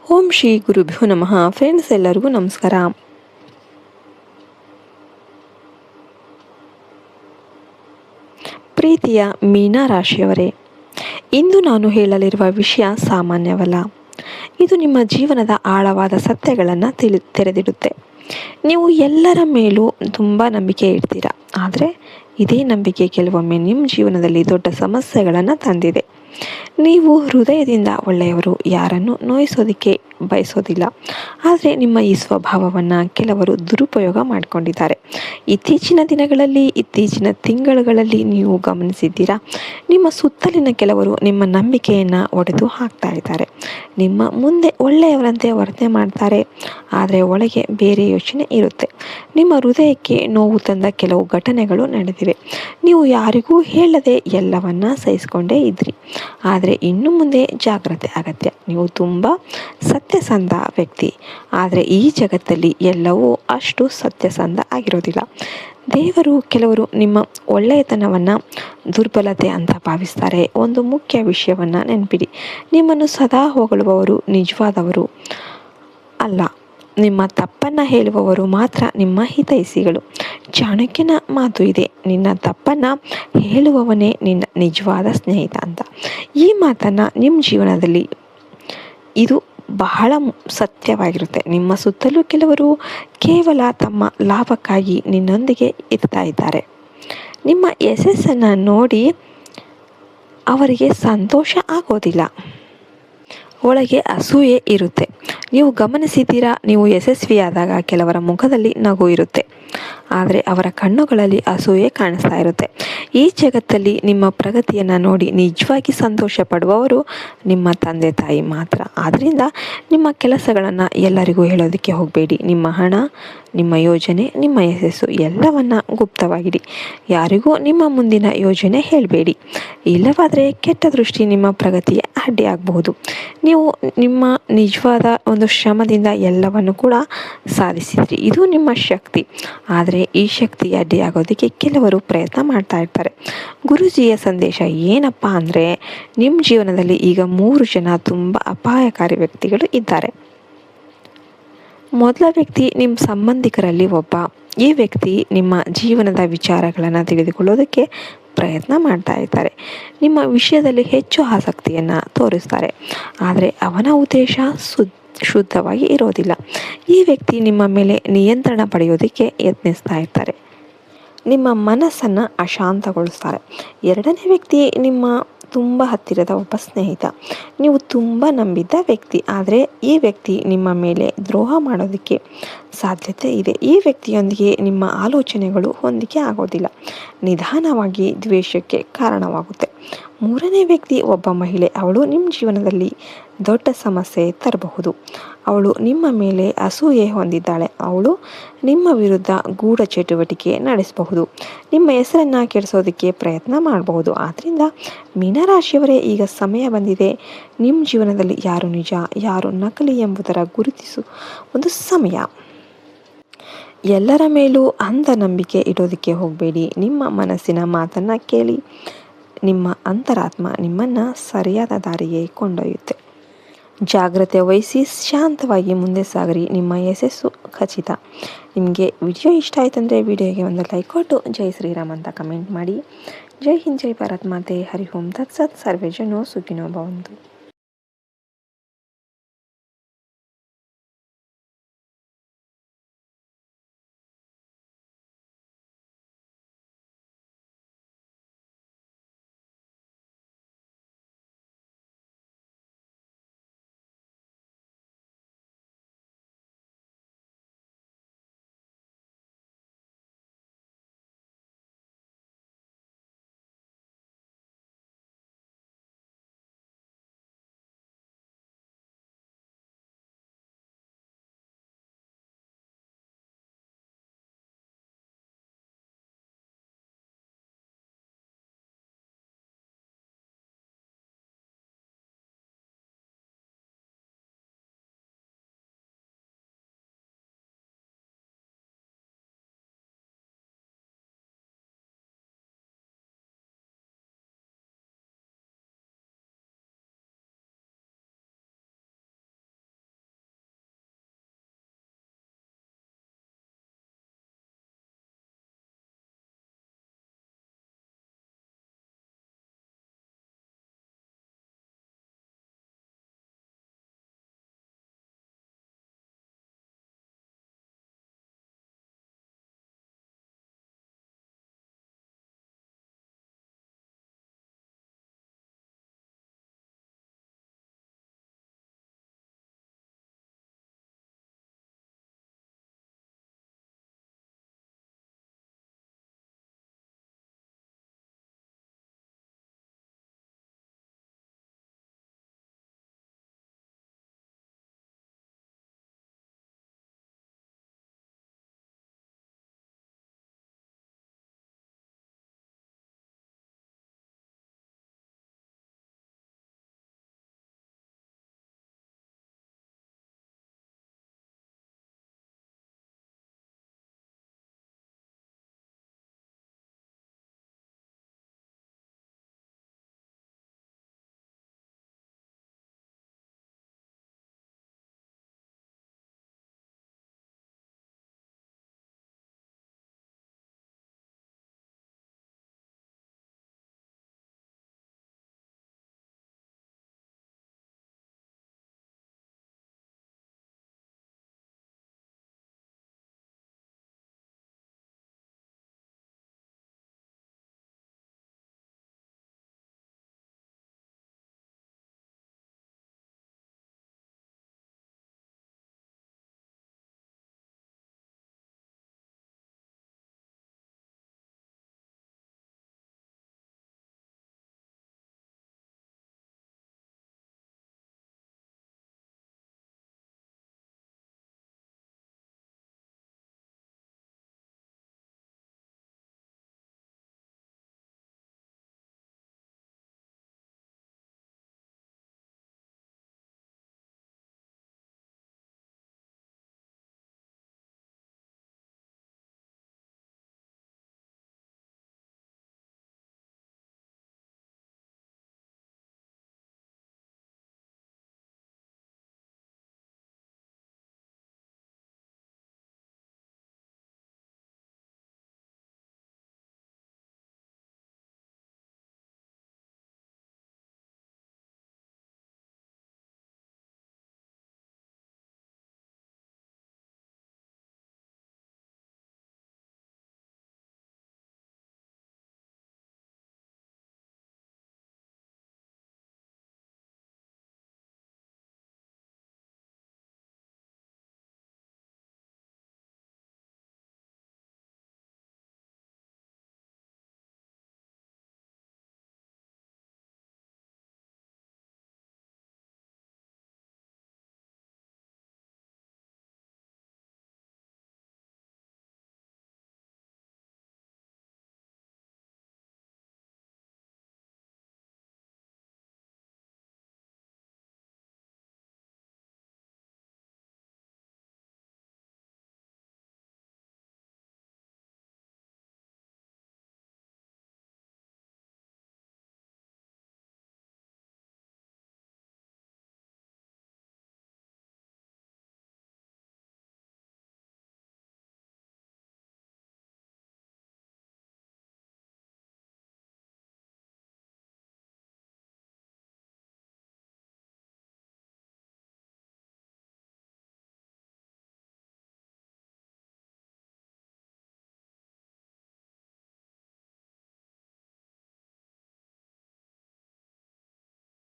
ಓಂ ಶ್ರೀ ಗುರುಭ್ಯೋ ನಮಃ. ಫ್ರೆಂಡ್ಸ್, ಎಲ್ಲರಿಗೂ ನಮಸ್ಕಾರ. ಪ್ರೀತಿಯ ಮೀನ ರಾಶಿಯವರೇ, ಇಂದು ನಾನು ಹೇಳಲಿರುವ ವಿಷಯ ಸಾಮಾನ್ಯವಲ್ಲ. ಇದು ನಿಮ್ಮ ಜೀವನದ ಆಳವಾದ ಸತ್ಯಗಳನ್ನು ತೆರೆದಿಡುತ್ತೆ. ನೀವು ಎಲ್ಲರ ಮೇಲೂ ತುಂಬ ನಂಬಿಕೆ ಇಡ್ತೀರಾ, ಆದರೆ ಇದೇ ನಂಬಿಕೆ ಕೆಲವೊಮ್ಮೆ ನಿಮ್ಮ ಜೀವನದಲ್ಲಿ ದೊಡ್ಡ ಸಮಸ್ಯೆಗಳನ್ನು ತಂದಿದೆ. ನೀವು ಹೃದಯದಿಂದ ಒಳ್ಳೆಯವರು, ಯಾರನ್ನು ನೋಯಿಸೋದಕ್ಕೆ ಬಯಸೋದಿಲ್ಲ. ಆದರೆ ನಿಮ್ಮ ಈ ಸ್ವಭಾವವನ್ನು ಕೆಲವರು ದುರುಪಯೋಗ ಮಾಡಿಕೊಂಡಿದ್ದಾರೆ. ಇತ್ತೀಚಿನ ತಿಂಗಳುಗಳಲ್ಲಿ ನೀವು ಗಮನಿಸಿದ್ದೀರಾ, ನಿಮ್ಮ ಸುತ್ತಲಿನ ಕೆಲವರು ನಿಮ್ಮ ನಂಬಿಕೆಯನ್ನು ಒಡೆದು ಹಾಕ್ತಾ ಇದ್ದಾರೆ. ನಿಮ್ಮ ಮುಂದೆ ಒಳ್ಳೆಯವರಂತೆ ವರ್ತನೆ ಮಾಡ್ತಾರೆ, ಆದರೆ ಒಳಗೆ ಬೇರೆ ಯೋಚನೆ ಇರುತ್ತೆ. ನಿಮ್ಮ ಹೃದಯಕ್ಕೆ ನೋವು ತಂದ ಕೆಲವು ಘಟನೆಗಳು ನಡೆದಿವೆ. ನೀವು ಯಾರಿಗೂ ಹೇಳದೆ ಎಲ್ಲವನ್ನ ಸಹಿಸಿಕೊಂಡೇ ಇದ್ರಿ, ಆದರೆ ಇನ್ನು ಮುಂದೆ ಜಾಗ್ರತೆ ಅಗತ್ಯ. ನೀವು ತುಂಬ ಸತ್ಯಸಂಧ ವ್ಯಕ್ತಿ, ಆದರೆ ಈ ಜಗತ್ತಲ್ಲಿ ಎಲ್ಲವೂ ಅಷ್ಟು ಸತ್ಯಸಂಧ ಆಗಿರೋದಿಲ್ಲ. ದೇವರು ಕೆಲವರು ನಿಮ್ಮ ಒಳ್ಳೆಯತನವನ್ನು ದುರ್ಬಲತೆ ಅಂತ ಭಾವಿಸ್ತಾರೆ. ಒಂದು ಮುಖ್ಯ ವಿಷಯವನ್ನು ನೆನಪಿಡಿ, ನಿಮ್ಮನ್ನು ಸದಾ ಹೊಗಳುವವರು ನಿಜವಾದವರು ಅಲ್ಲ. ನಿಮ್ಮ ತಪ್ಪನ್ನು ಹೇಳುವವರು ಮಾತ್ರ ನಿಮ್ಮ ಹಿತೈಷಿಗಳು. ಚಾಣಕ್ಯನ ಮಾತು ಇದೆ, ನಿನ್ನ ತಪ್ಪನ್ನು ಹೇಳುವವನೇ ನಿನ್ನ ನಿಜವಾದ ಸ್ನೇಹಿತ ಅಂತ. ಈ ಮಾತನ್ನು ನಿಮ್ಮ ಜೀವನದಲ್ಲಿ ಇದು ಬಹಳ ಸತ್ಯವಾಗಿರುತ್ತೆ. ನಿಮ್ಮ ಸುತ್ತಲೂ ಕೆಲವರು ಕೇವಲ ತಮ್ಮ ಲಾಭಕ್ಕಾಗಿ ನಿನ್ನೊಂದಿಗೆ ಇರ್ತಾ ಇದ್ದಾರೆ. ನಿಮ್ಮ ಯಶಸ್ಸನ್ನು ನೋಡಿ ಅವರಿಗೆ ಸಂತೋಷ ಆಗೋದಿಲ್ಲ, ಒಳಗೆ ಅಸೂಯೆ ಇರುತ್ತೆ. ನೀವು ಗಮನಿಸಿದ್ದೀರಾ, ನೀವು ಯಶಸ್ವಿಯಾದಾಗ ಕೆಲವರ ಮುಖದಲ್ಲಿ ನಗು ಇರುತ್ತೆ, ಆದರೆ ಅವರ ಕಣ್ಣುಗಳಲ್ಲಿ ಅಸೂಯೆ ಕಾಣಿಸ್ತಾ ಇರುತ್ತೆ. ಈ ಜಗತ್ತಲ್ಲಿ ನಿಮ್ಮ ಪ್ರಗತಿಯನ್ನು ನೋಡಿ ನಿಜವಾಗಿ ಸಂತೋಷ ಪಡುವವರು ನಿಮ್ಮ ತಂದೆ ತಾಯಿ ಮಾತ್ರ. ಆದ್ದರಿಂದ ನಿಮ್ಮ ಕೆಲಸಗಳನ್ನು ಎಲ್ಲರಿಗೂ ಹೇಳೋದಕ್ಕೆ ಹೋಗಬೇಡಿ. ನಿಮ್ಮ ಹಣ, ನಿಮ್ಮ ಯೋಜನೆ, ನಿಮ್ಮ ಯಶಸ್ಸು ಎಲ್ಲವನ್ನ ಗುಪ್ತವಾಗಿಡಿ. ಯಾರಿಗೂ ನಿಮ್ಮ ಮುಂದಿನ ಯೋಜನೆ ಹೇಳಬೇಡಿ, ಇಲ್ಲವಾದರೆ ಕೆಟ್ಟ ದೃಷ್ಟಿ ನಿಮ್ಮ ಪ್ರಗತಿಗೆ ಅಡ್ಡಿಯಾಗಬಹುದು. ನೀವು ನಿಮ್ಮ ನಿಜವಾದ ಒಂದು ಶ್ರಮದಿಂದ ಎಲ್ಲವನ್ನು ಕೂಡ ಸಾಧಿಸಿದ್ರಿ, ಇದು ನಿಮ್ಮ ಶಕ್ತಿ. ಆದರೆ ಈ ಶಕ್ತಿ ಅಡ್ಡಿಯಾಗೋದಕ್ಕೆ ಕೆಲವರು ಪ್ರಯತ್ನ ಮಾಡ್ತಾ ಇರ್ತಾರೆ. ಗುರೂಜಿಯ ಸಂದೇಶ ಏನಪ್ಪ ಅಂದರೆ, ನಿಮ್ಮ ಜೀವನದಲ್ಲಿ ಈಗ 3 ಜನ ತುಂಬ ಅಪಾಯಕಾರಿ ವ್ಯಕ್ತಿಗಳು ಇದ್ದಾರೆ. ಮೊದಲ ವ್ಯಕ್ತಿ ನಿಮ್ಮ ಸಂಬಂಧಿಕರಲ್ಲಿ ಒಬ್ಬ. ಈ ವ್ಯಕ್ತಿ ನಿಮ್ಮ ಜೀವನದ ವಿಚಾರಗಳನ್ನು ತಿಳಿದುಕೊಳ್ಳೋದಕ್ಕೆ ಪ್ರಯತ್ನ ಮಾಡ್ತಾ ಇರ್ತಾರೆ. ನಿಮ್ಮ ವಿಷಯದಲ್ಲಿ ಹೆಚ್ಚು ಆಸಕ್ತಿಯನ್ನು ತೋರಿಸ್ತಾರೆ, ಆದರೆ ಅವನ ಉದ್ದೇಶ ಶುದ್ಧವಾಗಿ ಇರೋದಿಲ್ಲ. ಈ ವ್ಯಕ್ತಿ ನಿಮ್ಮ ಮೇಲೆ ನಿಯಂತ್ರಣ ಪಡೆಯೋದಕ್ಕೆ ಯತ್ನಿಸ್ತಾ ಇರ್ತಾರೆ, ನಿಮ್ಮ ಮನಸ್ಸನ್ನು ಅಶಾಂತಗೊಳಿಸ್ತಾರೆ. ಎರಡನೇ ವ್ಯಕ್ತಿ ನಿಮ್ಮ ತುಂಬ ಹತ್ತಿರದ ಒಬ್ಬ ಸ್ನೇಹಿತ. ನೀವು ತುಂಬ ನಂಬಿದ್ದ ವ್ಯಕ್ತಿ, ಆದರೆ ಈ ವ್ಯಕ್ತಿ ನಿಮ್ಮ ಮೇಲೆ ದ್ರೋಹ ಮಾಡೋದಕ್ಕೆ ಸಾಧ್ಯತೆ ಇದೆ. ಈ ವ್ಯಕ್ತಿಯೊಂದಿಗೆ ನಿಮ್ಮ ಆಲೋಚನೆಗಳು ಹೊಂದಿಕೆ ಆಗೋದಿಲ್ಲ, ನಿಧಾನವಾಗಿ ದ್ವೇಷಕ್ಕೆ ಕಾರಣವಾಗುತ್ತೆ. ಮೂರನೇ ವ್ಯಕ್ತಿ ಒಬ್ಬ ಮಹಿಳೆ. ಅವಳು ನಿಮ್ಮ ಜೀವನದಲ್ಲಿ ದೊಡ್ಡ ಸಮಸ್ಯೆ ತರಬಹುದು. ಅವಳು ನಿಮ್ಮ ಮೇಲೆ ಅಸೂಯೆ ಹೊಂದಿದ್ದಾಳೆ. ಅವಳು ನಿಮ್ಮ ವಿರುದ್ಧ ಗೂಢ ಚಟುವಟಿಕೆ ನಡೆಸಬಹುದು, ನಿಮ್ಮ ಹೆಸರನ್ನು ಕೆಡಿಸೋದಕ್ಕೆ ಪ್ರಯತ್ನ ಮಾಡಬಹುದು. ಆದ್ದರಿಂದ ಮೀನರಾಶಿಯವರೇ, ಈಗ ಸಮಯ ಬಂದಿದೆ. ನಿಮ್ಮ ಜೀವನದಲ್ಲಿ ಯಾರು ನಿಜ, ಯಾರು ನಕಲಿ ಎಂಬುದರ ಗುರುತಿಸುವ ಒಂದು ಸಮಯ. ಎಲ್ಲರ ಮೇಲೂ ಅಂಧ ನಂಬಿಕೆ ಇಡೋದಕ್ಕೆ ಹೋಗಬೇಡಿ. ನಿಮ್ಮ ಮನಸ್ಸಿನ ಮಾತನ್ನು ಕೇಳಿ. ನಿಮ್ಮ ಅಂತರಾತ್ಮ ನಿಮ್ಮನ್ನು ಸರಿಯಾದ ದಾರಿಗೆ ಕೊಂಡೊಯ್ಯುತ್ತೆ. ಜಾಗ್ರತೆ ವಹಿಸಿ ಶಾಂತವಾಗಿ ಮುಂದೆ ಸಾಗರಿ, ನಿಮ್ಮ ಯಶಸ್ಸು ಖಚಿತ. ನಿಮಗೆ ವಿಡಿಯೋ ಇಷ್ಟ ಆಯ್ತಂದರೆ ವಿಡಿಯೋಗೆ ಒಂದು ಲೈಕ್ ಕೊಟ್ಟು ಜೈ ಶ್ರೀರಾಮ್ ಅಂತ ಕಮೆಂಟ್ ಮಾಡಿ. ಜೈ ಹಿಂದ್, ಜೈ ಭಾರತ್ ಮಾತೆ. ಹರಿ ಓಂ ತತ್ಸತ್. ಸರ್ವೇ ಜನೋ ಸುಖಿನೋ ಭವಂತು.